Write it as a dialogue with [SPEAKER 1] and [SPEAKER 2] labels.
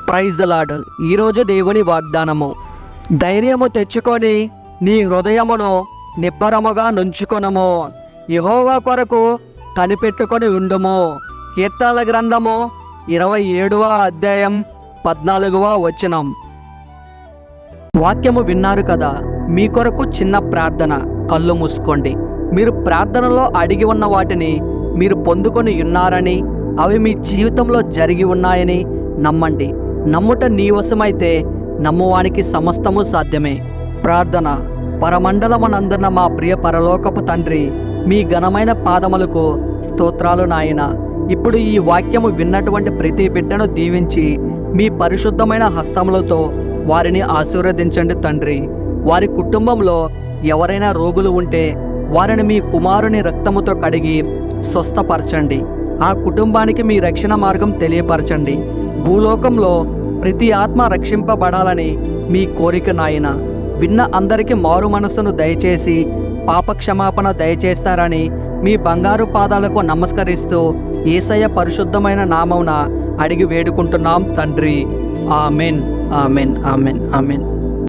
[SPEAKER 1] Praise the lord. ఈరోజు దేవుని వాగ్దానము. ధైర్యము తెచ్చుకొని నీ హృదయమును నిబ్బరముగా నుంచుకొనుము. యెహోవా కొరకు కనిపెట్టుకొని ఉండుము. కీర్తనల గ్రంథము 27వ అధ్యాయం 14వ వచనం. వాక్యము విన్నారు కదా. మీ కొరకు చిన్న ప్రార్థన. కళ్ళు మూసుకోండి. మీరు ప్రార్థనలో అడిగి ఉన్న వాటిని మీరు పొందుకొని ఉన్నారని, అవి మీ జీవితంలో జరిగి ఉన్నాయని నమ్మండి. నమ్ముట నీ వశమైతే నమ్మువానికి సమస్తము సాధ్యమే. ప్రార్థన. పరమండలమునందున్న మా ప్రియ పరలోకపు తండ్రి, మీ ఘనమైన పాదములకు స్తోత్రాలు నాయన. ఇప్పుడు ఈ వాక్యము విన్నటువంటి ప్రతి బిడ్డను దీవించి మీ పరిశుద్ధమైన హస్తములతో వారిని ఆశీర్వదించండి తండ్రి. వారి కుటుంబంలో ఎవరైనా రోగులు ఉంటే వారిని మీ కుమారుని రక్తముతో కడిగి స్వస్థపరచండి. ఆ కుటుంబానికి మీ రక్షణ మార్గం తెలియపరచండి. భూలోకంలో ప్రతి ఆత్మ రక్షింపబడాలని మీ కోరిక నాయన. విన్న అందరికీ మారు మనస్సును దయచేసి పాపక్షమాపణ దయచేస్తారని మీ బంగారు పాదాలకు నమస్కరిస్తూ యేసయ్య పరిశుద్ధమైన నామమున అడిగి వేడుకుంటున్నాం తండ్రి. Amen, amen, amen, amen.